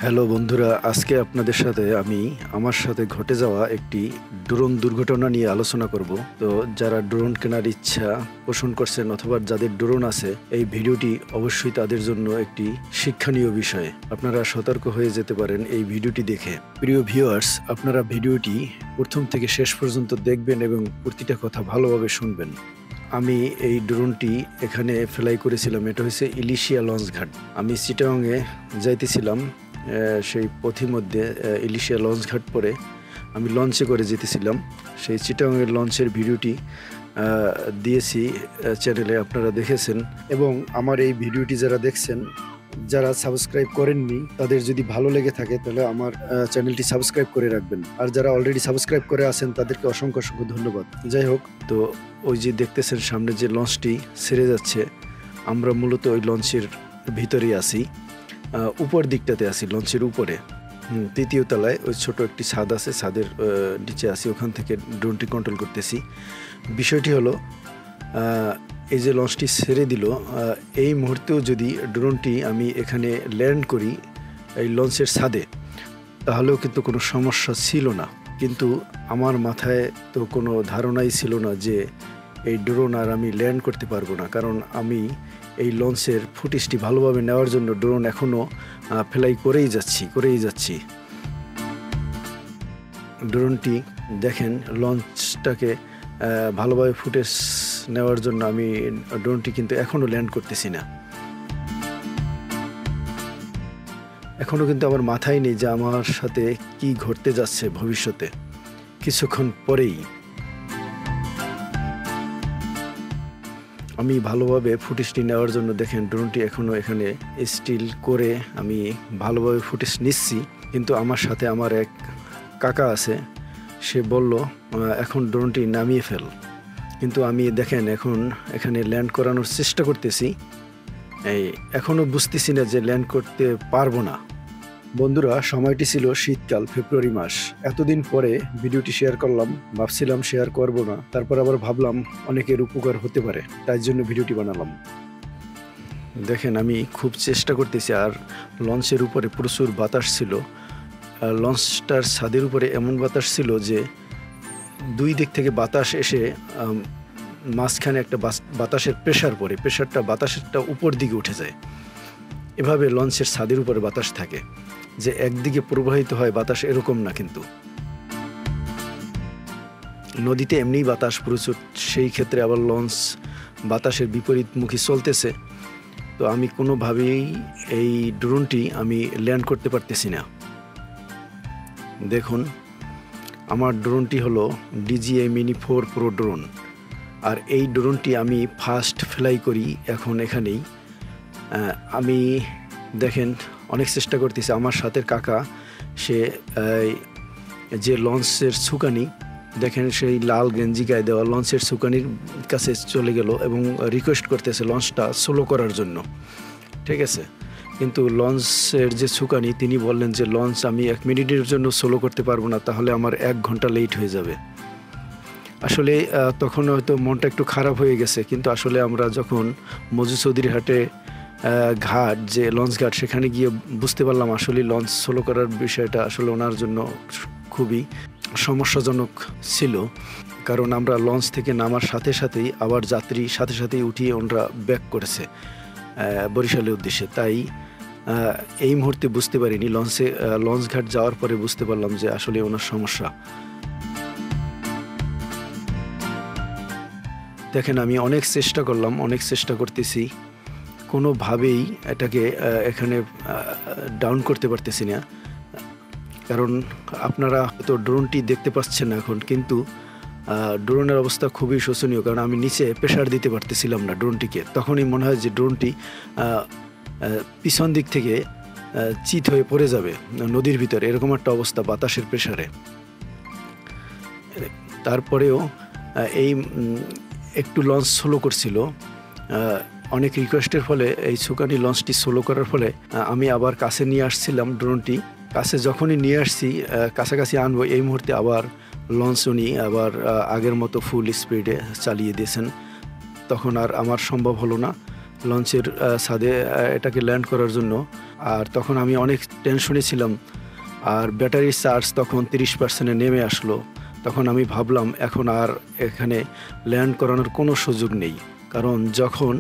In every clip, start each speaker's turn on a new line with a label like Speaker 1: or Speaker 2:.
Speaker 1: Hello বন্ধুরা, আজকে আপনাদের সাথে আমি আমার সাথে ঘটে যাওয়া একটি ড্রোন দুর্ঘটনা নিয়ে আলোচনা করব। তো যারা ড্রোন কেনার ইচ্ছা পোষণ করছেন অথবা যাদের ড্রোন আছে, এই ভিডিওটি অবশ্যই তাদের জন্য একটি শিক্ষণীয় বিষয়। আপনারা সতর্ক হয়ে যেতে পারেন এই ভিডিওটি দেখে। প্রিয় ভিউয়ার্স, আপনারা ভিডিওটি প্রথম থেকে শেষ পর্যন্ত দেখবেন এবং প্রতিটা কথা ভালোভাবে শুনবেন। আমি এই ড্রোনটি এখানে ফ্লাই করেছিলাম, এটা হচ্ছে ইলিশিয়া লঞ্চ ঘাট। আমি চিটাগংয়ে যাইতেছিলাম, সেই পথিমধ্যে ইলিশিয়া লঞ্চ ঘাট পরে আমি লঞ্চে করে যেতেছিলাম। সেই চিটাগংয়ের লঞ্চের ভিডিওটি দিয়েছি চ্যানেলে, আপনারা দেখেছেন। এবং আমার এই ভিডিওটি যারা দেখছেন, যারা সাবস্ক্রাইব করেননি, তাদের যদি ভালো লেগে থাকে তাহলে আমার চ্যানেলটি সাবস্ক্রাইব করে রাখবেন। আর যারা অলরেডি সাবস্ক্রাইব করে আছেন তাদেরকে অসংখ্য অসংখ্য ধন্যবাদ। যাই হোক, তো ওই যে দেখতেছেন সামনে যে লঞ্চটি ছেড়ে যাচ্ছে, আমরা মূলত ওই লঞ্চের ভিতরেই আছি, উপর দিকটাতে আছি, লঞ্চের উপরে তৃতীয় তলায় ওই ছোট একটি ছাদ আছে, ছাদের নিচে আছি, ওখান থেকে ড্রোনটি কন্ট্রোল করতেছি। বিষয়টি হলো, এই যে লঞ্চটি ছেড়ে দিল, এই মুহূর্তেও যদি ড্রোনটি আমি এখানে ল্যান্ড করি এই লঞ্চের ছাদে, তাহলেও কিন্তু কোনো সমস্যা ছিল না। কিন্তু আমার মাথায় তো কোনো ধারণাই ছিল না যে এই ড্রোন আর আমি ল্যান্ড করতে পারবো না, কারণ আমি এই লঞ্চের ফুটেজটি ভালোভাবে নেওয়ার জন্য ড্রোন এখনও ফ্লাই করেই যাচ্ছি। ড্রোনটি দেখেন, লঞ্চটাকে ভালোভাবে ফুটেজ নেওয়ার জন্য আমি ড্রোনটি কিন্তু এখনও ল্যান্ড করতেছি না। এখনও কিন্তু আমার মাথায় নেই যে আমার সাথে কি ঘটতে যাচ্ছে ভবিষ্যতে। কিছুক্ষণ পরেই আমি ভালোভাবে ফুটেজটি নেওয়ার জন্য দেখেন ড্রোনটি এখনও এখানে স্টিল করে আমি ভালোভাবে ফুটেজ নিচ্ছি। কিন্তু আমার সাথে আমার এক কাকা আছে, সে বলল এখন ড্রোনটি নামিয়ে ফেল। কিন্তু আমি দেখেন এখন এখানে ল্যান্ড করানোর চেষ্টা করতেছি, এখনও বুঝতেছি না যে ল্যান্ড করতে পারবো না। বন্ধুরা, সময়টি ছিল শীতকাল, ফেব্রুয়ারি মাস। এতদিন পরে ভিডিওটি শেয়ার করলাম, ভাবছিলাম শেয়ার করব না, তারপর আবার ভাবলাম অনেকের উপকার হতে পারে, তাই জন্য ভিডিওটি বানালাম। দেখেন আমি খুব চেষ্টা করতেছি, আর লঞ্চের উপরে প্রচুর বাতাস ছিল। লঞ্চটার ছাদের উপরে এমন বাতাস ছিল যে দুই দিক থেকে বাতাস এসে মাঝখানে একটা বাতাসের প্রেশার পড়ে, বাতাসেরটা উপর দিকে উঠে যায়। এভাবে লঞ্চের ছাদের উপরে বাতাস থাকে, যে একদিকে প্রবাহিত হয় বাতাস এরকম না, কিন্তু নদীতে এমনিই বাতাস প্রচুর, সেই ক্ষেত্রে আবার লঞ্চ বাতাসের বিপরীতমুখী চলতেছে। তো আমি কোনোভাবেই এই ড্রোনটি আমি ল্যান্ড করতে পারতেছি না। দেখুন, আমার ড্রোনটি হলো DJI Mini 4 Pro ড্রোন, আর এই ড্রোনটি আমি ফার্স্ট ফ্লাই করি এখন এখানেই। আমি দেখেন অনেক চেষ্টা করতেছি। আমার সাথে কাকা, সে যে লঞ্চের সুকানি, দেখেন সেই লাল গেঞ্জি গায়ে দেওয়া লঞ্চের সুকানির কাছে চলে গেল এবং রিকোয়েস্ট করতেছে লঞ্চটা স্লো করার জন্য, ঠিক আছে। কিন্তু লঞ্চের যে সুকানি, তিনি বললেন যে লঞ্চ আমি 1 মিনিটের জন্য স্লো করতে পারবো না, তাহলে আমার 1 ঘন্টা লেট হয়ে যাবে। আসলে তখন হয়তো মনটা একটু খারাপ হয়ে গেছে, কিন্তু আসলে আমরা যখন মজু চৌধুরীহাটে ঘাট, যে লঞ্চ ঘাট, সেখানে গিয়ে বুঝতে পারলাম আসলে লঞ্চ স্লো করার বিষয়টা আসলে ওনার জন্য খুবই সমস্যাজনক ছিল। কারণ আমরা লঞ্চ থেকে নামার সাথে সাথেই আবার যাত্রী সাথে সাথেই উঠিয়ে ওনারা ব্যাক করেছে বরিশালের উদ্দেশ্যে। তাই এই মুহূর্তে বুঝতে পারিনি, লঞ্চ ঘাট যাওয়ার পরে বুঝতে পারলাম যে আসলে ওনার সমস্যা। দেখেন আমি অনেক চেষ্টা করতেছি, কোনোভাবেই এটাকে এখানে ডাউন করতে পারতেছি না। কারণ আপনারা তো ড্রোনটি দেখতে পাচ্ছেন এখন, কিন্তু ড্রোনের অবস্থা খুবই শোচনীয়, কারণ আমি নিচে প্রেশার দিতে পারতেছিলাম না ড্রোনটিকে। তখনই মনে হয় যে ড্রোনটি পিছন দিক থেকে চিত হয়ে পড়ে যাবে নদীর ভিতরে, এরকম একটা অবস্থা বাতাসের প্রেশারে। তারপরেও এই একটু লঞ্চ স্লো করছিল, অনেক রিকোয়েস্টের ফলে এই সুকানি লঞ্চটি স্লো করার ফলে আমি আবার কাছে নিয়ে আসছিলাম ড্রোনটি। কাছে যখনই নিয়ে আসছি, কাছাকাছি আনবো, এই মুহূর্তে আবার লঞ্চ উনি আবার আগের মতো ফুল স্পিডে চালিয়ে দিয়েছেন। তখন আর আমার সম্ভব হলো না, লঞ্চের ছাদে এটাকে ল্যান্ড করার জন্য। আর তখন আমি অনেক টেনশনে ছিলাম, আর ব্যাটারির চার্জ তখন 30%-এ নেমে আসলো। তখন আমি ভাবলাম এখন আর এখানে ল্যান্ড করানোর কোনো সুযোগ নেই, কারণ যখন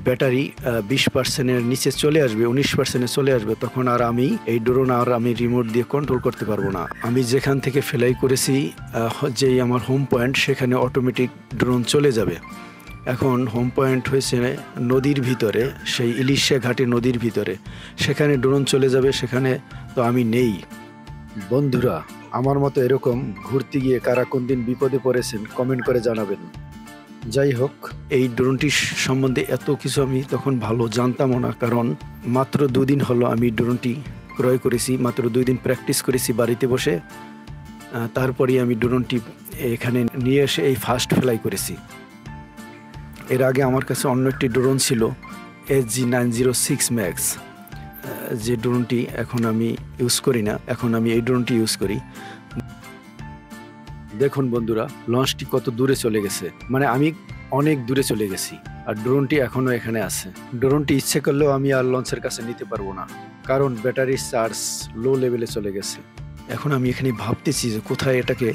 Speaker 1: ব্যাটারি 20%-এর নিচে চলে আসবে, 19%-এ চলে আসবে, তখন আর আমি এই ড্রোন আর আমি রিমোট দিয়ে কন্ট্রোল করতে পারবো না। আমি যেখান থেকে ফ্লাই করেছি, যেই আমার হোম পয়েন্ট, সেখানে অটোমেটিক ড্রোন চলে যাবে। এখন হোম পয়েন্ট হয়েছে নদীর ভিতরে, সেই ইলিশা ঘাটে নদীর ভিতরে, সেখানে ড্রোন চলে যাবে, সেখানে তো আমি নেই। বন্ধুরা, আমার মতো এরকম ঘুরতে গিয়ে কারা কোন দিন বিপদে পড়েছেন কমেন্ট করে জানাবেন। যাই হোক, এই ড্রোনটি সম্বন্ধে এত কিছু আমি তখন ভালো জানতামও না, কারণ মাত্র 2 দিন হলো আমি ড্রোনটি ক্রয় করেছি, মাত্র 2 দিন প্র্যাকটিস করেছি বাড়িতে বসে। তারপরেই আমি ড্রোনটি এখানে নিয়ে এসে এই ফার্স্ট ফ্লাই করেছি। এর আগে আমার কাছে অন্য একটি ড্রোন ছিল, SG906 Max, যে ড্রোনটি এখন আমি ইউজ করি না, এখন আমি এই ড্রোনটি ইউজ করি। দেখুন বন্ধুরা, লঞ্চটি কত দূরে চলে গেছে, মানে আমি অনেক দূরে চলে গেছি, আর ড্রোনটি এখনো এখানে আছে। ড্রোনটি ইচ্ছে করলেও আমি আর লঞ্চের কাছে নিতে পারবো না, কারণ ব্যাটারির চার্জ লো লেভেলে চলে গেছে। এখন আমি এখানে ভাবতেছি যে কোথায় এটাকে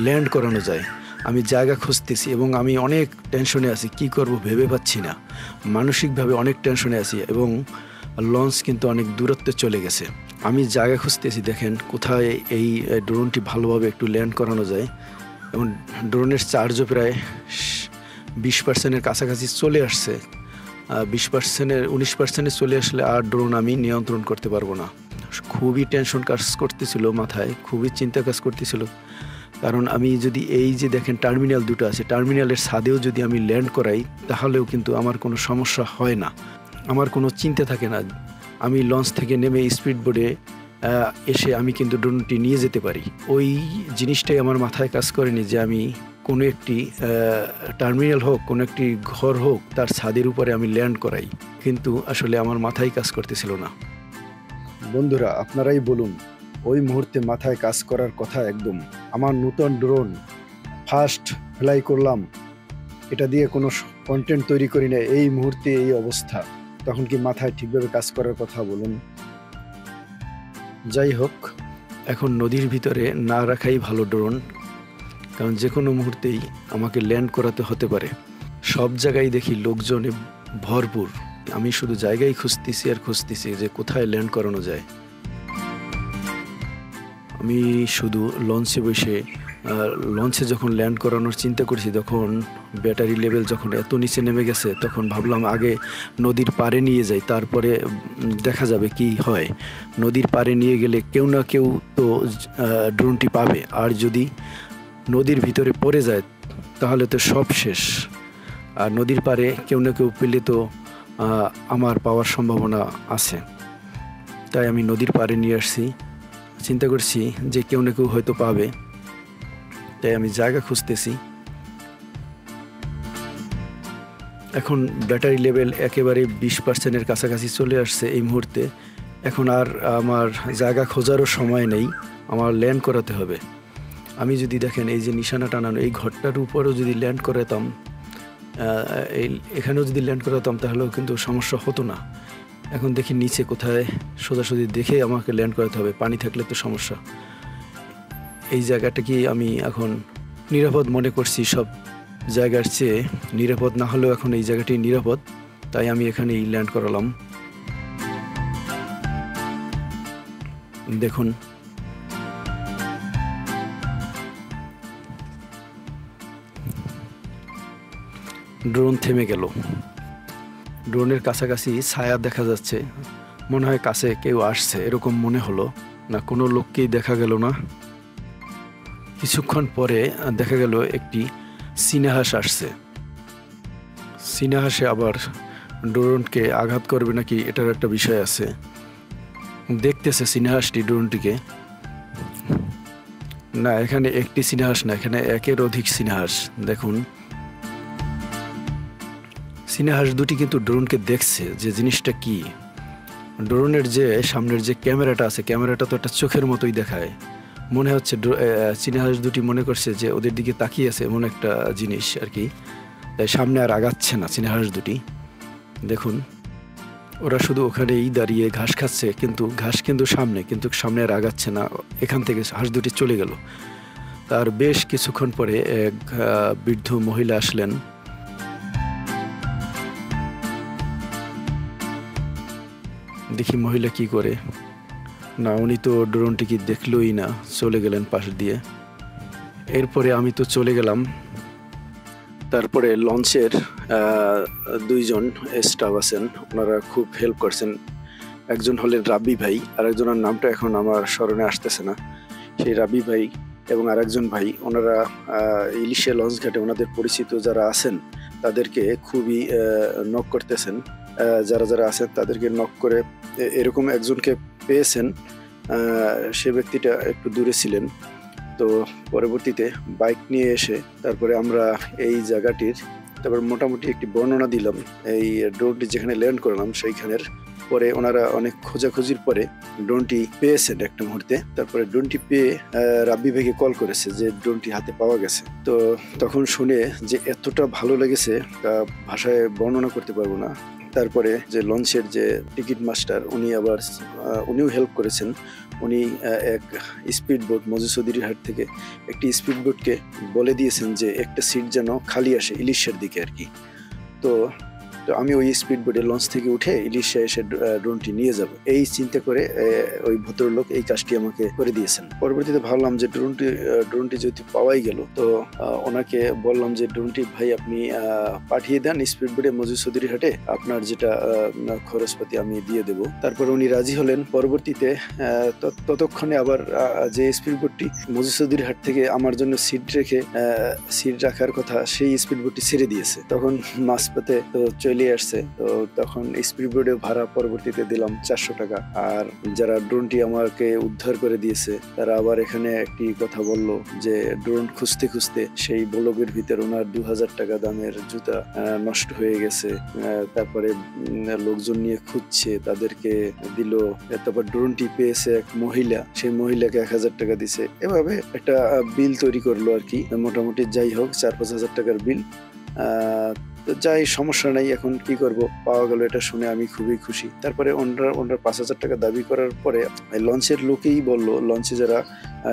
Speaker 1: ল্যান্ড করানো যায়। আমি জায়গা খুঁজতেছি এবং আমি অনেক টেনশনে আছি, কি করব ভেবে পাচ্ছি না। মানসিকভাবে অনেক টেনশনে আছি এবং লঞ্চ কিন্তু অনেক দূরত্বে চলে গেছে। আমি জায়গা খুঁজতেছি, দেখেন কোথায় এই ড্রোনটি ভালোভাবে একটু ল্যান্ড করানো যায়। এবং ড্রোনের চার্জও প্রায় 20%-এর কাছাকাছি চলে আসছে। 20%-এর 19%-এ চলে আসলে আর ড্রোন আমি নিয়ন্ত্রণ করতে পারবো না। খুবই টেনশন কাজ করতেছিল মাথায়, খুবই চিন্তা কাজ করতেছিল, কারণ আমি যদি এই যে দেখেন টার্মিনাল দুটো আছে, টার্মিনালের ছাদেও যদি আমি ল্যান্ড করাই, তাহলেও কিন্তু আমার কোনো সমস্যা হয় না, আমার কোনো চিন্তা থাকে না। আমি লঞ্চ থেকে নেমে স্পিড বোর্ডে এসে আমি কিন্তু ড্রোনটি নিয়ে যেতে পারি। ওই জিনিসটাই আমার মাথায় কাজ করেনি যে আমি কোনো একটি টার্মিনাল হোক, কোনো একটি ঘর হোক, তার ছাদের উপরে আমি ল্যান্ড করাই, কিন্তু আসলে আমার মাথায় কাজ করতেছিল না। বন্ধুরা, আপনারাই বলুন, ওই মুহূর্তে মাথায় কাজ করার কথা একদম। আমার নতুন ড্রোন, ফার্স্ট ফ্লাই করলাম, এটা দিয়ে কোনো কন্টেন্ট তৈরি করি না, এই মুহূর্তে এই অবস্থা, তখন কি মাথায় ঠিকভাবে কাজ করার কথা বলুন? যাই হোক, এখন নদীর ভিতরে না রাখাই ভালো ড্রোন, কারণ যে কোনো মুহূর্তেই আমাকে ল্যান্ড করাতে হতে পারে। সব জায়গায় দেখি লোকজনে ভরপুর, আমি শুধু জায়গায় খুঁজতেছি আর খুঁজতেছি যে কোথায় ল্যান্ড করানো যায়। আমি শুধু লঞ্চে বসে লঞ্চে যখন ল্যান্ড করানোর চিন্তা করছি, তখন ব্যাটারি লেভেল যখন এত নিচে নেমে গেছে, তখন ভাবলাম আগে নদীর পাড়ে নিয়ে যাই, তারপরে দেখা যাবে কি হয়। নদীর পাড়ে নিয়ে গেলে কেউ না কেউ তো ড্রোনটি পাবে, আর যদি নদীর ভিতরে পড়ে যায় তাহলে তো সব শেষ। আর নদীর পাড়ে কেউ না কেউ পেলে তো আমার পাওয়ার সম্ভাবনা আছে, তাই আমি নদীর পাড়ে নিয়ে আসছি। চিন্তা করছি যে কেউ না কেউ হয়তো পাবে, তাই আমি জায়গা খুঁজতেছি। এখন ব্যাটারি লেভেল একেবারে 20%-এর কাছাকাছি চলে আসছে এই মুহূর্তে। এখন আর আমার জায়গা খোঁজারও সময় নেই, আমার ল্যান্ড করাতে হবে। আমি যদি দেখেন এই যে নিশানা টানানো, এই ঘরটার উপরেও যদি ল্যান্ড করাতাম, এখানেও যদি ল্যান্ড করাতাম, তাহলেও কিন্তু সমস্যা হতো না। এখন দেখি নিচে কোথায় সোজাসুজি দেখে আমাকে ল্যান্ড করাতে হবে, পানি থাকলে তো সমস্যা। এই জায়গাটা কি আমি এখন নিরাপদ মনে করছি, সব জায়গার চেয়ে নিরাপদ না হলেও এখন এই জায়গাটি নিরাপদ, তাই আমি এখানেই ল্যান্ড করালাম। দেখুন, ড্রোন থেমে গেল। ড্রোনের কাছাকাছি ছায়া দেখা যাচ্ছে, মনে হয় কাছে কেউ আসছে এরকম মনে হলো, না কোনো লোককেই দেখা গেল না। কিছুক্ষণ পরে দেখা গেল একটি চীনাহাঁস আসছে। চীনাহাঁসে আবার ড্রোনকে আঘাত করবে নাকি এটার একটা বিষয় আছে। দেখতেছে চীনাহাঁসটি ড্রোনটিকে, না এখানে একটি চীনাহাঁস না, এখানে একের অধিক চীনাহাঁস। দেখুন, চীনাহাঁস দুটি কিন্তু ড্রোনকে দেখছে যে জিনিসটা কি। ড্রোনের যে সামনের যে ক্যামেরাটা আছে, ক্যামেরাটা তো একটা চোখের মতোই দেখায়, মনে হচ্ছে চীনাহাঁস দুটি মনে করছে যে ওদের দিকে তাকিয়ে আছে এমন একটা জিনিস আর কি, তাই সামনে আর আগাচ্ছে না চীনাহাঁস দুটি। দেখুন, ওরা শুধু ওখানেই দাঁড়িয়ে ঘাস খাচ্ছে, কিন্তু ঘাস কিন্তু সামনে আর আগাচ্ছে না। এখান থেকে হাঁস দুটি চলে গেল। তার বেশ কিছুক্ষণ পরে এক বৃদ্ধ মহিলা আসলেন। দেখি মহিলা কি করে। না, উনি তো ড্রোনটিকে দেখলই না, চলে গেলেন পাশ দিয়ে। এরপরে আমি তো চলে গেলাম। তারপরে লঞ্চের দুইজন স্টাফ আছেন, ওনারা খুব হেল্প করছেন। একজন হলেন রাব্বি ভাই, আর একজনের নামটা এখন আমার স্মরণে আসতেছে না। সেই রাব্বি ভাই এবং আরেকজন ভাই, ওনারা ইলিশে লঞ্চ ঘাটে ওনাদের পরিচিত যারা আছেন তাদেরকে খুবই নক করতেছেন। যারা আছেন তাদেরকে নক করে এরকম একজনকে পেয়েছেন। সে ব্যক্তিটা একটু দূরে ছিলেন। তো পরবর্তীতে বাইক নিয়ে এসে তারপরে আমরা এই জায়গাটির তারপর মোটামুটি একটি বর্ণনা দিলাম। এই ড্রোনটি যেখানে ল্যান্ড করলাম সেইখানের পরে ওনারা অনেক খোঁজাখুঁজির পরে ড্রোনটি পেয়েছেন একটা মুহূর্তে। তারপরে ড্রোনটি পেয়ে রাব্বি ভাইকে কল করেছে যে ড্রোনটি হাতে পাওয়া গেছে। তো তখন শুনে যে এতটা ভালো লেগেছে তা ভাষায় বর্ণনা করতে পারবো না। তারপরে যে লঞ্চের যে টিকিট মাস্টার, উনিও হেল্প করেছেন। উনি এক স্পিড বোট মজুসুদির হাট থেকে একটি স্পিড বোটকে বলে দিয়েছেন যে একটা সিট যেন খালি আসে ইলিশের দিকে আর কি। তো আমি ওই স্পিড বোটে লঞ্চ থেকে উঠে ইলিশে এসে ড্রোনটি নিয়ে যাব, এই চিন্তা করে ওই ভদ্রলোক এই কাজটি আমাকে করে দিয়েছেন। পরবর্তীতে ভাবলাম যে ড্রোনটি যেহেতু পাওয়াই গেল, তো ওনাকে বললাম যে ড্রোনটি ভাই আপনি পাঠিয়ে দেন স্পিড বোটে মজুসুদির হাটে, আপনার যেটা খরচপাতি আমি দিয়ে দেব। তারপর উনি রাজি হলেন। পরবর্তীতে ততক্ষণে আবার যে স্পিড বোটটি মজুসুদির হাট থেকে আমার জন্য সিট রাখার কথা, সেই স্পিড বোটটি ছেড়ে দিয়েছে। তখন মাঝপথে তো চলে আসছে। তো তখন স্পিড বোটে ভাড়া পরবর্তীতে দিলাম 400 টাকা। আর যারা ড্রোনটি আমাকে উদ্ধার করে দিয়েছে তারা আবার এখানে একটি কথা বলল যে ড্রোন খুঁজতে খুঁজতে সেই ব্লগের ভিতর ওনার 2000 টাকা দামের জুতা নষ্ট হয়ে গেছে। তারপরে লোকজন নিয়ে খুঁজছে, তাদেরকে দিল। তারপর ড্রোনটি পেয়েছে এক মহিলা, সেই মহিলাকে 1000 টাকা দিছে। এভাবে একটা বিল তৈরি করলো আর কি। মোটামুটি যাই হোক 4-5 হাজার টাকার বিল। তো যাই, সমস্যা নাই। এখন কি করব, পাওয়া গেল এটা শুনে আমি খুবই খুশি। তারপরে ওনারা 5000 টাকা দাবি করার পরে লঞ্চের লোকেই বলল, লঞ্চে যারা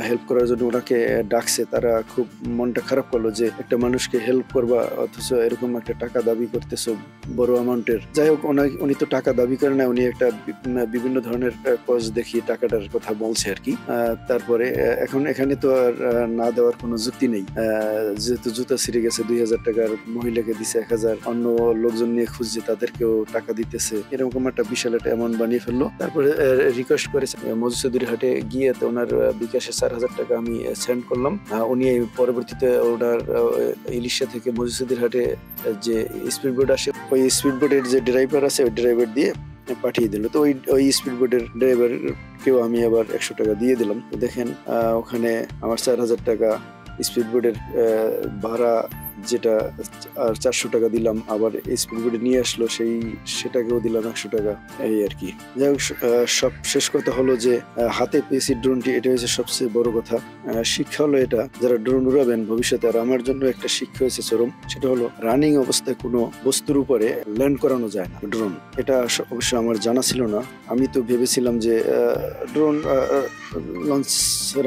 Speaker 1: হেল্প করার জন্য ওনাকে ডাকছে তারা খুব মনটা খারাপ করলো যে একটা মানুষকে হেল্প করবা অথচ এরকম একটা টাকা দাবি করতেছো বড় অ্যামাউন্টের। যাই হোক, উনি তো টাকা দাবি করে না, উনি একটা বিভিন্ন ধরনের কজ দেখিয়ে টাকাটার কথা বলছে আর কি। তারপরে এখন এখানে তো আর না দেওয়ার কোনো যুক্তি নেই। যেহেতু জুতা ছিঁড়ে গেছে, 2000 টাকার মহিলাকে দিছে 1000, অন্য লোকজন নিয়ে খুঁজছে তাদেরকেও টাকা দিতেছে, এরকম একটা বিশাল একটা অ্যামাউন্ট বানিয়ে ফেললো। তারপরে রিকোয়েস্ট করেছে মজুসুদির হাটে গিয়ে, তো ওনার বিকাশে 4000 টাকা আমি সেন্ড করলাম। উনি পরবর্তীতে ওনার ইলিশা থেকে মজুসুদির হাটে যে স্পিড বোট আসে, ওই স্পিড বোটের যে ড্রাইভার আছে ওই ড্রাইভার দিয়ে পাঠিয়ে দিল। তো ওই স্পিড বোটের ড্রাইভারকেও আমি আবার 100 টাকা দিয়ে দিলাম। তো দেখেন ওখানে আমার 4000 টাকা স্পিড বোটের ভাড়া, যেটা আর 400 টাকা দিলাম, আবার স্পিড বোটে নিয়ে আসলো সেটাকেও দিলাম 100 টাকা, এই আর কি। যাই হোক, সব শেষ কথা হলো যে হাতে পেয়েছি ড্রোনটি, এটা হচ্ছে সবচেয়ে বড় কথা। শিক্ষা হলো এটা, যারা ড্রোন উড়াবেন ভবিষ্যতে, আর আমার জন্য একটা শিক্ষা হয়েছে চরম, সেটা হলো রানিং অবস্থায় কোনো বস্তুর উপরে ল্যান্ড করানো যায় না ড্রোন। এটা অবশ্য আমার জানা ছিল না। আমি তো ভেবেছিলাম যে ড্রোন লঞ্চ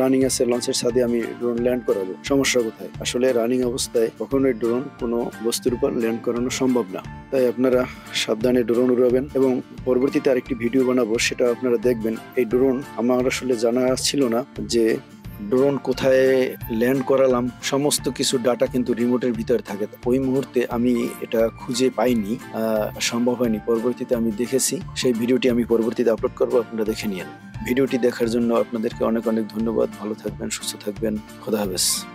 Speaker 1: রানিং আছে, লঞ্চের ছাদে আমি ড্রোন ল্যান্ড করাবো, সমস্যা কোথায়? আসলে রানিং অবস্থায় কখনোই ড্রোন কোনো বস্তুর উপর ল্যান্ড করানো সম্ভব না। তাই আপনারা সাবধানে ড্রোন উড়াবেন। এবং পরবর্তীতে আরেকটি ভিডিও বানাবো, সেটা আপনারা দেখবেন। এই ড্রোন আমার আসলে জানা ছিল না যে ড্রোন কোথায় ল্যান্ড করালাম, সমস্ত কিছু ডাটা কিন্তু রিমোটের ভিতরে থাকে। ওই মুহূর্তে আমি এটা খুঁজে পাইনি, সম্ভব হয়নি। পরবর্তীতে আমি দেখেছি, সেই ভিডিওটি আমি পরবর্তীতে আপলোড করবো, আপনারা দেখে নিন। ভিডিওটি দেখার জন্য আপনাদেরকে অনেক অনেক ধন্যবাদ। ভালো থাকবেন, সুস্থ থাকবেন, খোদা হাফেজ।